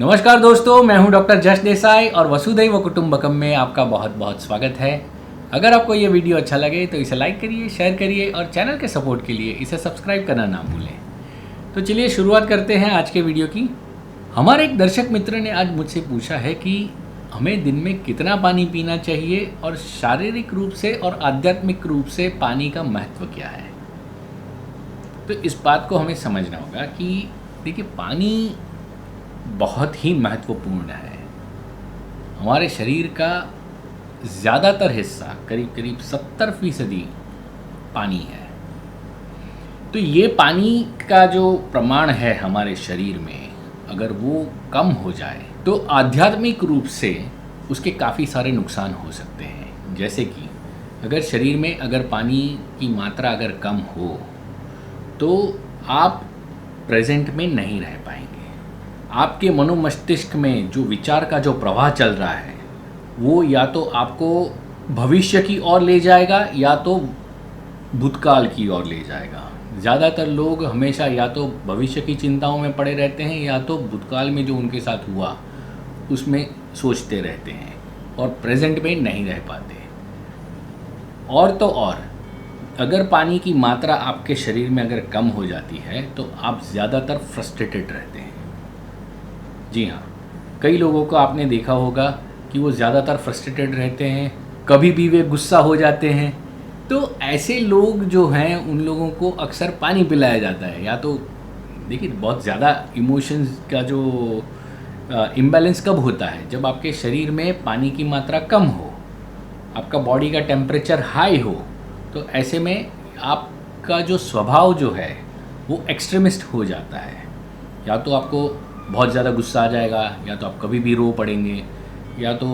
नमस्कार दोस्तों, मैं हूं डॉक्टर जश देसाई और वसुधैव कुटुंबकम में आपका बहुत बहुत स्वागत है। अगर आपको ये वीडियो अच्छा लगे तो इसे लाइक करिए, शेयर करिए और चैनल के सपोर्ट के लिए इसे सब्सक्राइब करना ना भूलें। तो चलिए शुरुआत करते हैं आज के वीडियो की। हमारे एक दर्शक मित्र ने आज मुझसे पूछा है कि हमें दिन में कितना पानी पीना चाहिए और शारीरिक रूप से और आध्यात्मिक रूप से पानी का महत्व क्या है। तो इस बात को हमें समझना होगा कि देखिए, पानी बहुत ही महत्वपूर्ण है। हमारे शरीर का ज़्यादातर हिस्सा करीब 70% पानी है। तो ये पानी का जो प्रमाण है हमारे शरीर में, अगर वो कम हो जाए तो आध्यात्मिक रूप से उसके काफ़ी सारे नुकसान हो सकते हैं। जैसे कि अगर शरीर में अगर पानी की मात्रा अगर कम हो तो आप प्रेजेंट में नहीं रह पाएंगे। आपके मनोमस्तिष्क में जो विचार का जो प्रवाह चल रहा है वो या तो आपको भविष्य की ओर ले जाएगा या तो भूतकाल की ओर ले जाएगा। ज़्यादातर लोग हमेशा या तो भविष्य की चिंताओं में पड़े रहते हैं या तो भूतकाल में जो उनके साथ हुआ उसमें सोचते रहते हैं और प्रेजेंट में नहीं रह पाते। और तो और अगर पानी की मात्रा आपके शरीर में अगर कम हो जाती है तो आप ज़्यादातर फ्रस्ट्रेटेड रहते हैं। जी हाँ, कई लोगों को आपने देखा होगा कि वो ज़्यादातर फ्रस्ट्रेटेड रहते हैं, कभी भी वे गुस्सा हो जाते हैं। तो ऐसे लोग जो हैं उन लोगों को अक्सर पानी पिलाया जाता है। या तो देखिए, बहुत ज़्यादा इमोशंस का जो इम्बैलेंस कब होता है, जब आपके शरीर में पानी की मात्रा कम हो, आपका बॉडी का टेम्परेचर हाई हो। तो ऐसे में आपका जो स्वभाव जो है वो एक्सट्रीमिस्ट हो जाता है। या तो आपको बहुत ज़्यादा गुस्सा आ जाएगा, या तो आप कभी भी रो पड़ेंगे, या तो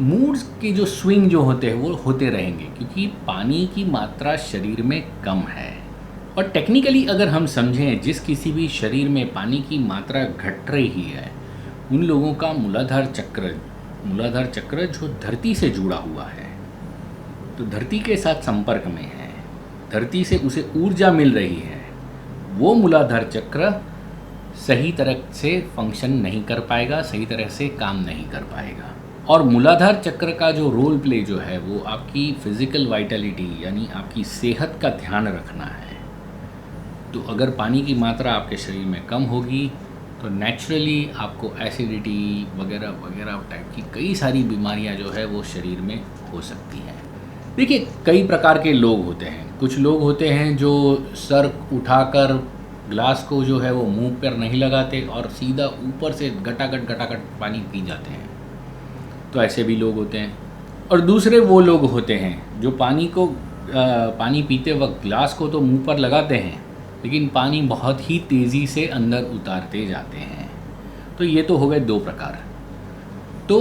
मूड्स की जो स्विंग जो होते हैं वो होते रहेंगे, क्योंकि पानी की मात्रा शरीर में कम है। और टेक्निकली अगर हम समझें, जिस किसी भी शरीर में पानी की मात्रा घट रही है उन लोगों का मूलाधार चक्र जो धरती से जुड़ा हुआ है, तो धरती के साथ संपर्क में है, धरती से उसे ऊर्जा मिल रही है, वो मूलाधार चक्र सही तरह से फंक्शन नहीं कर पाएगा, सही तरह से काम नहीं कर पाएगा। और मूलाधार चक्र का जो रोल प्ले जो है वो आपकी फिज़िकल वाइटलिटी यानी आपकी सेहत का ध्यान रखना है। तो अगर पानी की मात्रा आपके शरीर में कम होगी तो नेचुरली आपको एसिडिटी वगैरह वगैरह टाइप की कई सारी बीमारियां जो है वो शरीर में हो सकती हैं। देखिए, कई प्रकार के लोग होते हैं। कुछ लोग होते हैं जो सर उठाकर ग्लास को जो है वो मुंह पर नहीं लगाते और सीधा ऊपर से गटागट पानी पी जाते हैं। तो ऐसे भी लोग होते हैं। और दूसरे वो लोग होते हैं जो पानी पीते वक्त ग्लास को तो मुंह पर लगाते हैं लेकिन पानी बहुत ही तेज़ी से अंदर उतारते जाते हैं। तो ये तो हो गए दो प्रकार। तो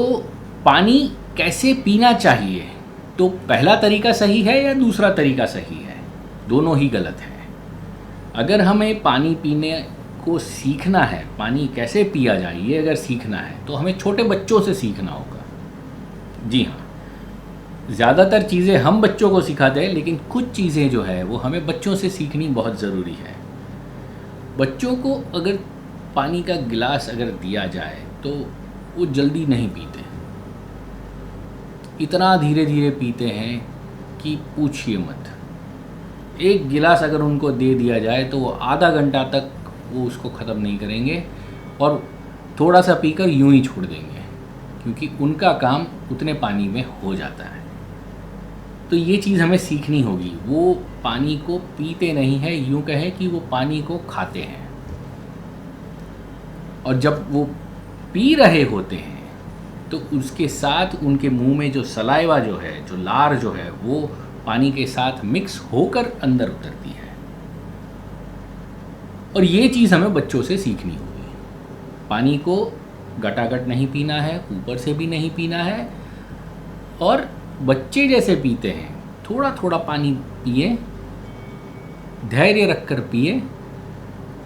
पानी कैसे पीना चाहिए, तो पहला तरीका सही है या दूसरा तरीका सही है? दोनों ही गलत है। अगर हमें पानी पीने को सीखना है, पानी कैसे पिया जाए ये अगर सीखना है तो हमें छोटे बच्चों से सीखना होगा। जी हाँ, ज़्यादातर चीज़ें हम बच्चों को सिखाते हैं, लेकिन कुछ चीज़ें जो है वो हमें बच्चों से सीखनी बहुत ज़रूरी है। बच्चों को अगर पानी का गिलास अगर दिया जाए तो वो जल्दी नहीं पीते, इतना धीरे धीरे पीते हैं कि पूछिए मत। एक गिलास अगर उनको दे दिया जाए तो वो आधा घंटा तक वो उसको ख़त्म नहीं करेंगे और थोड़ा सा पीकर यूं ही छोड़ देंगे, क्योंकि उनका काम उतने पानी में हो जाता है। तो ये चीज़ हमें सीखनी होगी। वो पानी को पीते नहीं हैं, यूं कहें कि वो पानी को खाते हैं। और जब वो पी रहे होते हैं तो उसके साथ उनके मुंह में जो सलाइवा जो है, जो लार जो है, वो पानी के साथ मिक्स होकर अंदर उतरती है। और ये चीज़ हमें बच्चों से सीखनी होगी। पानी को गटागट नहीं पीना है, ऊपर से भी नहीं पीना है। और बच्चे जैसे पीते हैं, थोड़ा थोड़ा पानी पिए, धैर्य रखकर पिए,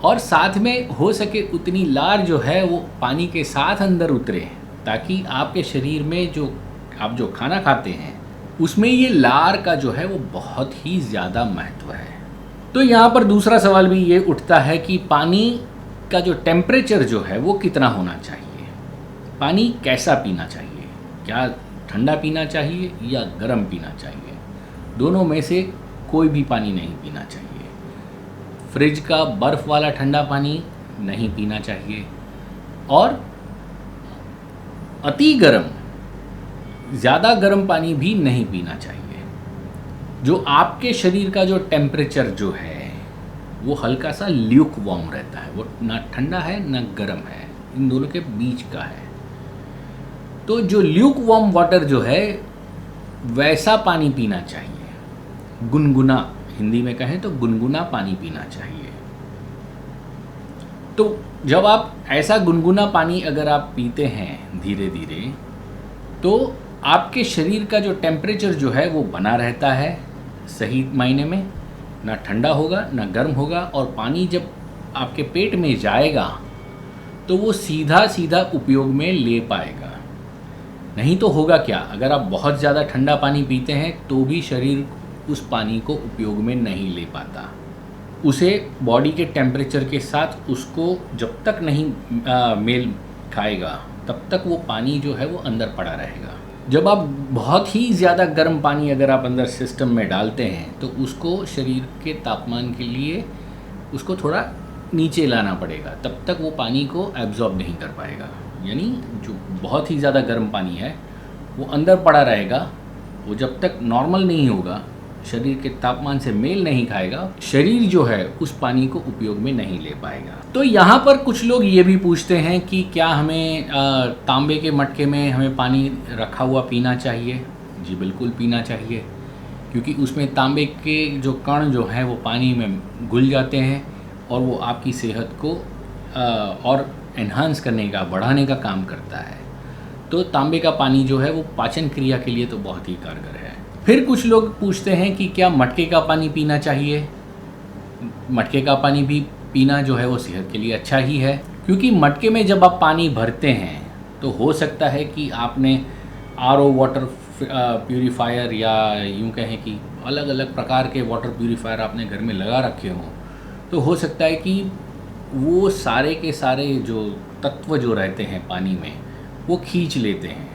और साथ में हो सके उतनी लार जो है वो पानी के साथ अंदर उतरे, ताकि आपके शरीर में जो आप जो खाना खाते हैं उसमें ये लार का जो है वो बहुत ही ज़्यादा महत्व है। तो यहाँ पर दूसरा सवाल भी ये उठता है कि पानी का जो टेम्परेचर जो है वो कितना होना चाहिए। पानी कैसा पीना चाहिए, क्या ठंडा पीना चाहिए या गर्म पीना चाहिए? दोनों में से कोई भी पानी नहीं पीना चाहिए। फ्रिज का बर्फ़ वाला ठंडा पानी नहीं पीना चाहिए और अति गर्म, ज़्यादा गर्म पानी भी नहीं पीना चाहिए। जो आपके शरीर का जो टेम्परेचर जो है वो हल्का सा ल्यूक वार्म रहता है, वो ना ठंडा है ना गर्म है, इन दोनों के बीच का है। तो जो ल्यूक वार्म वाटर जो है वैसा पानी पीना चाहिए, गुनगुना, हिंदी में कहें तो गुनगुना पानी पीना चाहिए। तो जब आप ऐसा गुनगुना पानी अगर आप पीते हैं धीरे धीरे, तो आपके शरीर का जो टेम्परेचर जो है वो बना रहता है सही मायने में, ना ठंडा होगा ना गर्म होगा। और पानी जब आपके पेट में जाएगा तो वो सीधा सीधा उपयोग में ले पाएगा। नहीं तो होगा क्या, अगर आप बहुत ज़्यादा ठंडा पानी पीते हैं तो भी शरीर उस पानी को उपयोग में नहीं ले पाता। उसे बॉडी के टेम्परेचर के साथ उसको जब तक नहीं मेल खाएगा तब तक वो पानी जो है वो अंदर पड़ा रहेगा। जब आप बहुत ही ज़्यादा गर्म पानी अगर आप अंदर सिस्टम में डालते हैं तो उसको शरीर के तापमान के लिए उसको थोड़ा नीचे लाना पड़ेगा, तब तक वो पानी को एब्जॉर्ब नहीं कर पाएगा। यानी जो बहुत ही ज़्यादा गर्म पानी है वो अंदर पड़ा रहेगा, वो जब तक नॉर्मल नहीं होगा, शरीर के तापमान से मेल नहीं खाएगा, शरीर जो है उस पानी को उपयोग में नहीं ले पाएगा। तो यहाँ पर कुछ लोग ये भी पूछते हैं कि क्या हमें तांबे के मटके में हमें पानी रखा हुआ पीना चाहिए? जी बिल्कुल पीना चाहिए, क्योंकि उसमें तांबे के जो कण जो हैं वो पानी में घुल जाते हैं और वो आपकी सेहत को और एनहांस करने का, बढ़ाने का काम करता है। तो तांबे का पानी जो है वो पाचन क्रिया के लिए तो बहुत ही कारगर है। फिर कुछ लोग पूछते हैं कि क्या मटके का पानी पीना चाहिए? मटके का पानी भी पीना जो है वो सेहत के लिए अच्छा ही है, क्योंकि मटके में जब आप पानी भरते हैं तो हो सकता है कि आपने आरओ वाटर प्यूरीफायर या यूँ कहें कि अलग अलग प्रकार के वाटर प्यूरीफायर आपने घर में लगा रखे हों, तो हो सकता है कि वो सारे के सारे जो तत्व जो रहते हैं पानी में वो खींच लेते हैं।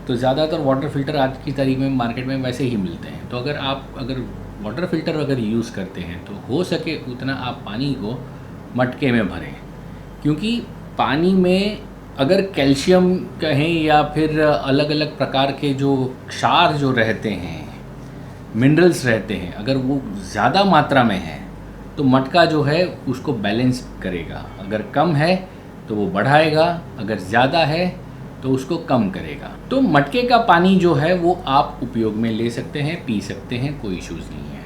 तो ज़्यादातर वाटर फ़िल्टर आज की तारीख में मार्केट में वैसे ही मिलते हैं। तो अगर वाटर फ़िल्टर अगर यूज़ करते हैं तो हो सके उतना आप पानी को मटके में भरें, क्योंकि पानी में अगर कैल्शियम कहें या फिर अलग अलग प्रकार के जो क्षार जो रहते हैं, मिनरल्स रहते हैं, अगर वो ज़्यादा मात्रा में है तो मटका जो है उसको बैलेंस करेगा। अगर कम है तो वो बढ़ाएगा, अगर ज़्यादा है तो उसको कम करेगा। तो मटके का पानी जो है वो आप उपयोग में ले सकते हैं, पी सकते हैं, कोई इश्यूज़ नहीं है।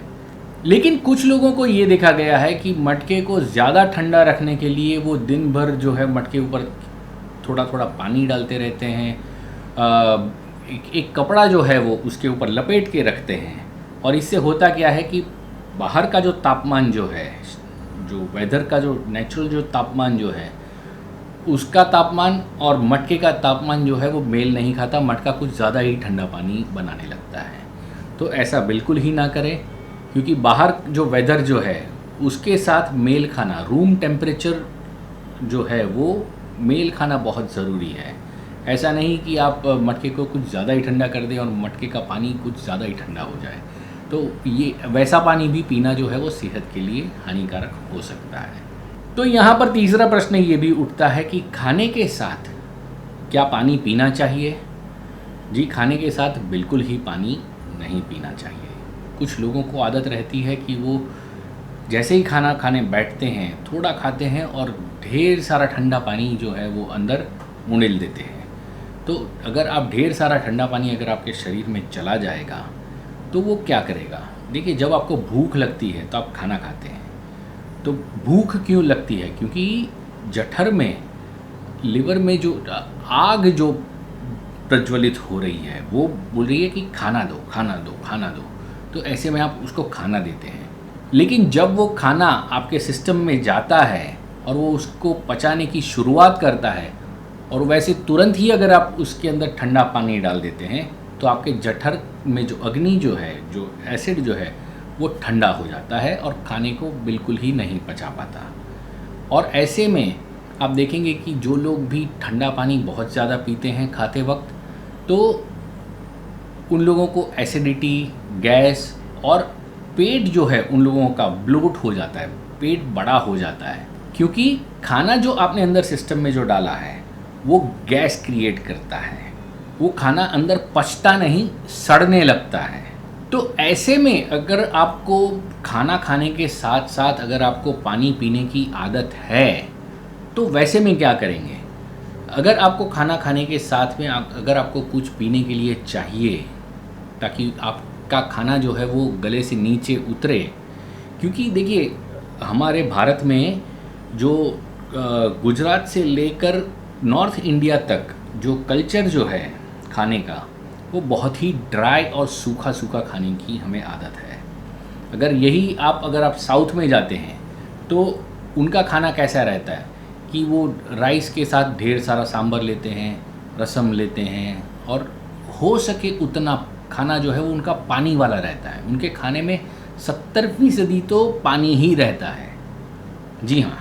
लेकिन कुछ लोगों को ये देखा गया है कि मटके को ज़्यादा ठंडा रखने के लिए वो दिन भर जो है मटके ऊपर थोड़ा थोड़ा पानी डालते रहते हैं, एक कपड़ा जो है वो उसके ऊपर लपेट के रखते हैं। और इससे होता क्या है कि बाहर का जो तापमान जो है, जो वेदर का जो नेचुरल जो तापमान जो है, उसका तापमान और मटके का तापमान जो है वो मेल नहीं खाता, मटका कुछ ज़्यादा ही ठंडा पानी बनाने लगता है। तो ऐसा बिल्कुल ही ना करें, क्योंकि बाहर जो वेदर जो है उसके साथ मेल खाना, रूम टेम्परेचर जो है वो मेल खाना बहुत ज़रूरी है। ऐसा नहीं कि आप मटके को कुछ ज़्यादा ही ठंडा कर दें और मटके का पानी कुछ ज़्यादा ही ठंडा हो जाए, तो ये वैसा पानी भी पीना जो है वो सेहत के लिए हानिकारक हो सकता है। तो यहाँ पर तीसरा प्रश्न ये भी उठता है कि खाने के साथ क्या पानी पीना चाहिए? जी, खाने के साथ बिल्कुल ही पानी नहीं पीना चाहिए। कुछ लोगों को आदत रहती है कि वो जैसे ही खाना खाने बैठते हैं थोड़ा खाते हैं और ढेर सारा ठंडा पानी जो है वो अंदर उंडेल देते हैं। तो अगर आप ढेर सारा ठंडा पानी अगर आपके शरीर में चला जाएगा तो वो क्या करेगा? देखिए, जब आपको भूख लगती है तो आप खाना खाते हैं। तो भूख क्यों लगती है? क्योंकि जठर में, लिवर में जो आग जो प्रज्वलित हो रही है वो बोल रही है कि खाना दो, खाना दो, खाना दो। तो ऐसे में आप उसको खाना देते हैं। लेकिन जब वो खाना आपके सिस्टम में जाता है और वो उसको पचाने की शुरुआत करता है, और वैसे तुरंत ही अगर आप उसके अंदर ठंडा पानी डाल देते हैं तो आपके जठर में जो अग्नि जो है, जो एसिड जो है वो ठंडा हो जाता है और खाने को बिल्कुल ही नहीं पचा पाता। और ऐसे में आप देखेंगे कि जो लोग भी ठंडा पानी बहुत ज़्यादा पीते हैं खाते वक्त, तो उन लोगों को एसिडिटी, गैस और पेट जो है उन लोगों का ब्लोट हो जाता है, पेट बड़ा हो जाता है, क्योंकि खाना जो आपने अंदर सिस्टम में जो डाला है वो गैस क्रिएट करता है। वो खाना अंदर पचता नहीं, सड़ने लगता है। तो ऐसे में अगर आपको खाना खाने के साथ साथ अगर आपको पानी पीने की आदत है, तो वैसे में क्या करेंगे? अगर आपको खाना खाने के साथ में अगर आपको कुछ पीने के लिए चाहिए ताकि आपका खाना जो है वो गले से नीचे उतरे, क्योंकि देखिए हमारे भारत में जो गुजरात से लेकर नॉर्थ इंडिया तक जो कल्चर जो है खाने का, वो बहुत ही ड्राई और सूखा सूखा खाने की हमें आदत है। अगर आप साउथ में जाते हैं तो उनका खाना कैसा रहता है कि वो राइस के साथ ढेर सारा सांभर लेते हैं, रसम लेते हैं, और हो सके उतना खाना जो है वो उनका पानी वाला रहता है। उनके खाने में 70% तो पानी ही रहता है। जी हाँ।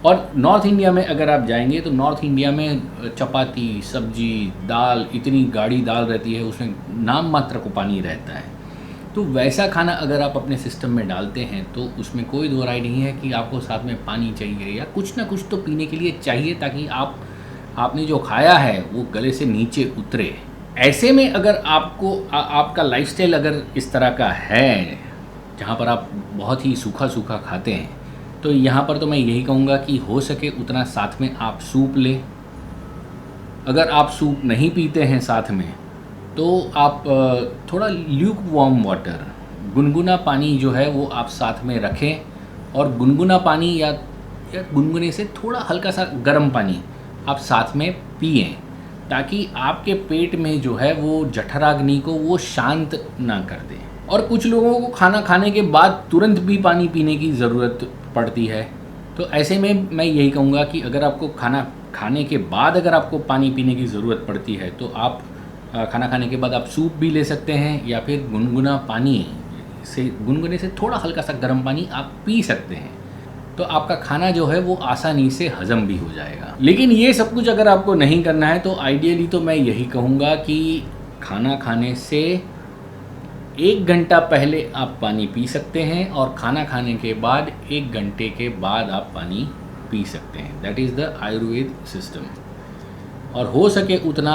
और नॉर्थ इंडिया में अगर आप जाएंगे तो नॉर्थ इंडिया में चपाती, सब्जी, दाल, इतनी गाढ़ी दाल रहती है, उसमें नाम मात्र को पानी रहता है। तो वैसा खाना अगर आप अपने सिस्टम में डालते हैं तो उसमें कोई दो राय नहीं है कि आपको साथ में पानी चाहिए या कुछ ना कुछ तो पीने के लिए चाहिए, ताकि आपने जो खाया है वो गले से नीचे उतरे। ऐसे में अगर आपका लाइफस्टाइल अगर इस तरह का है जहाँ पर आप बहुत ही सूखा सूखा खाते हैं, तो यहाँ पर तो मैं यही कहूँगा कि हो सके उतना साथ में आप सूप लें। अगर आप सूप नहीं पीते हैं साथ में, तो आप थोड़ा ल्यूक वार्म वाटर, गुनगुना पानी जो है वो आप साथ में रखें, और गुनगुना पानी या गुनगुने से थोड़ा हल्का सा गर्म पानी आप साथ में पिएं, ताकि आपके पेट में जो है वो जठराग्नि को वो शांत ना कर दे। और कुछ लोगों को खाना खाने के बाद तुरंत भी पानी पीने की ज़रूरत पड़ती है, तो ऐसे में मैं यही कहूँगा कि अगर आपको खाना खाने के बाद अगर आपको पानी पीने की ज़रूरत पड़ती है, तो आप खाना खाने के बाद आप सूप भी ले सकते हैं, या फिर गुनगुने से थोड़ा हल्का सा गर्म पानी आप पी सकते हैं। तो आपका खाना जो है वो आसानी से हजम भी हो जाएगा। लेकिन ये सब कुछ अगर आपको नहीं करना है, तो आइडियली तो मैं यही कहूँगा कि खाना खाने से 1 घंटा पहले आप पानी पी सकते हैं, और खाना खाने के बाद 1 घंटे के बाद आप पानी पी सकते हैं। That is the Ayurveda system. और हो सके उतना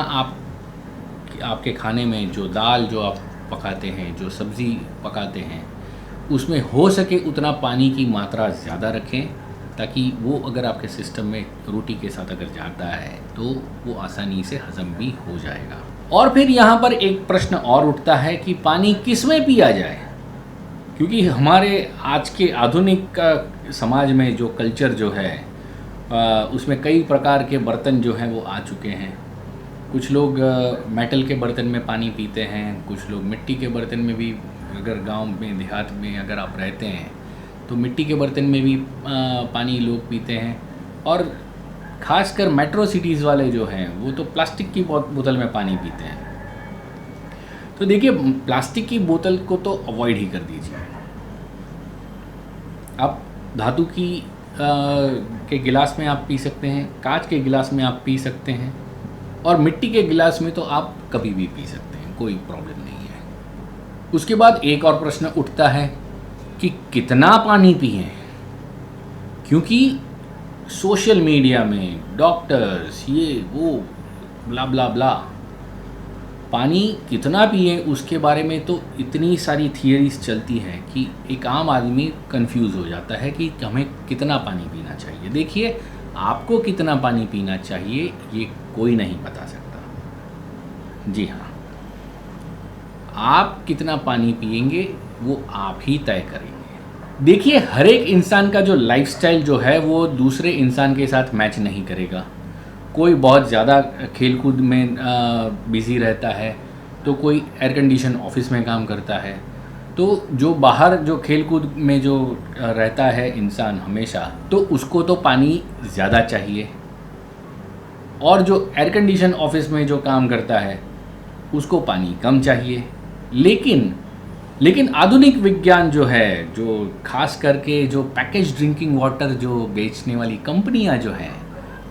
आपके खाने में जो दाल जो आप पकाते हैं, जो सब्ज़ी पकाते हैं, उसमें हो सके उतना पानी की मात्रा ज़्यादा रखें, ताकि वो अगर आपके सिस्टम में रोटी के साथ अगर जाता है तो वो आसानी से हज़म भी हो जाएगा। और फिर यहाँ पर एक प्रश्न और उठता है कि पानी किस में पिया जाए, क्योंकि हमारे आज के आधुनिक समाज में जो कल्चर जो है उसमें कई प्रकार के बर्तन जो हैं वो आ चुके हैं। कुछ लोग मेटल के बर्तन में पानी पीते हैं, कुछ लोग मिट्टी के बर्तन में भी, अगर गांव में देहात में अगर आप रहते हैं तो मिट्टी के बर्तन में भी पानी लोग पीते हैं। और ख़ासकर मेट्रो सिटीज़ वाले जो हैं वो तो प्लास्टिक की बोतल में पानी पीते हैं। तो देखिए, प्लास्टिक की बोतल को तो अवॉइड ही कर दीजिए। आप धातु की के गिलास में आप पी सकते हैं, कांच के गिलास में आप पी सकते हैं, और मिट्टी के गिलास में तो आप कभी भी पी सकते हैं, कोई प्रॉब्लम नहीं है। उसके बाद एक और प्रश्न उठता है कि कितना पानी पिएं, क्योंकि सोशल मीडिया में डॉक्टर्स ये वो ब्ला ब्ला ब्ला, पानी कितना पिएं उसके बारे में तो इतनी सारी थियरीज चलती हैं कि एक आम आदमी कंफ्यूज हो जाता है कि हमें कितना पानी पीना चाहिए। देखिए, आपको कितना पानी पीना चाहिए ये कोई नहीं बता सकता। जी हाँ, आप कितना पानी पिएंगे वो आप ही तय करेंगे। देखिए, हर एक इंसान का जो लाइफस्टाइल जो है वो दूसरे इंसान के साथ मैच नहीं करेगा। कोई बहुत ज़्यादा खेलकूद में बिज़ी रहता है, तो कोई एयर कंडीशन ऑफिस में काम करता है। तो जो बाहर जो खेलकूद में जो रहता है इंसान हमेशा, तो उसको तो पानी ज़्यादा चाहिए, और जो एयर कंडीशन ऑफिस में जो काम करता है उसको पानी कम चाहिए। लेकिन आधुनिक विज्ञान जो है, जो खास करके जो पैकेज ड्रिंकिंग वाटर जो बेचने वाली कंपनियां जो हैं,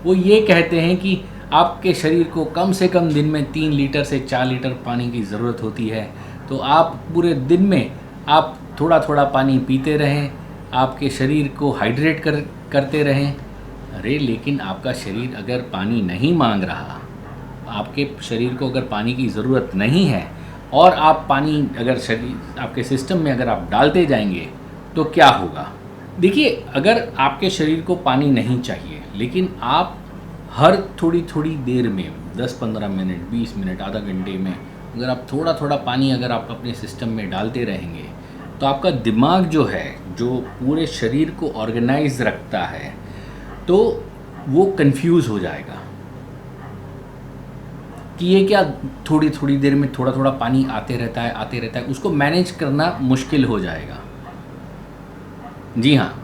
वो ये कहते हैं कि आपके शरीर को कम से कम दिन में 3 लीटर से 4 लीटर पानी की ज़रूरत होती है। तो आप पूरे दिन में आप थोड़ा थोड़ा पानी पीते रहें, आपके शरीर को हाइड्रेट करते रहें। अरे लेकिन आपका शरीर अगर पानी नहीं मांग रहा, आपके शरीर को अगर पानी की ज़रूरत नहीं है और आप पानी अगर शरीर आपके सिस्टम में अगर आप डालते जाएंगे तो क्या होगा? देखिए, अगर आपके शरीर को पानी नहीं चाहिए लेकिन आप हर थोड़ी थोड़ी देर में 10-15 मिनट, 20 मिनट, आधा घंटे में अगर आप थोड़ा थोड़ा पानी अगर आप अपने सिस्टम में डालते रहेंगे तो आपका दिमाग जो है, जो पूरे शरीर को ऑर्गेनाइज रखता है, तो वो कंफ्यूज हो जाएगा कि ये क्या थोड़ी थोड़ी देर में थोड़ा थोड़ा पानी आते रहता है, उसको मैनेज करना मुश्किल हो जाएगा। जी हाँ,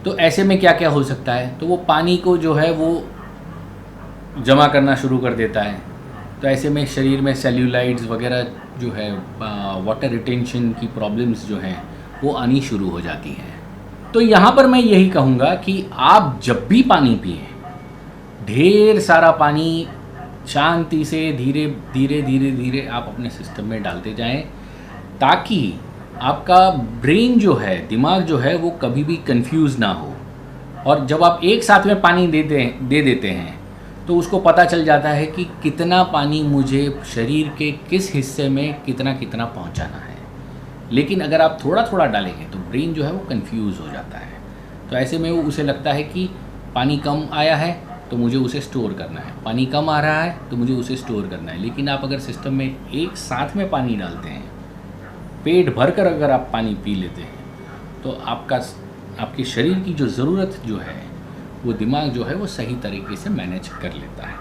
तो ऐसे में क्या क्या हो सकता है? तो वो पानी को जो है वो जमा करना शुरू कर देता है। तो ऐसे में शरीर में सेल्यूलाइट्स वगैरह जो है, वाटर रिटेंशन की प्रॉब्लम्स जो हैं वो आनी शुरू हो जाती हैं। तो यहाँ पर मैं यही कहूँगा कि आप जब भी पानी पिएं, ढेर सारा पानी शांति से धीरे धीरे धीरे धीरे आप अपने सिस्टम में डालते जाएं, ताकि आपका ब्रेन जो है, दिमाग जो है, वो कभी भी कंफ्यूज ना हो। और जब आप एक साथ में पानी दे देते हैं तो उसको पता चल जाता है कि कितना पानी मुझे शरीर के किस हिस्से में कितना कितना पहुंचाना है। लेकिन अगर आप थोड़ा थोड़ा डालेंगे तो ब्रेन जो है वो कंफ्यूज हो जाता है। तो ऐसे में वो उसे लगता है कि पानी कम आया है तो मुझे उसे स्टोर करना है, पानी कम आ रहा है तो मुझे उसे स्टोर करना है। लेकिन आप अगर सिस्टम में एक साथ में पानी डालते हैं, पेट भर कर अगर आप पानी पी लेते हैं, तो आपके शरीर की जो ज़रूरत जो है वो दिमाग जो है वो सही तरीके से मैनेज कर लेता है।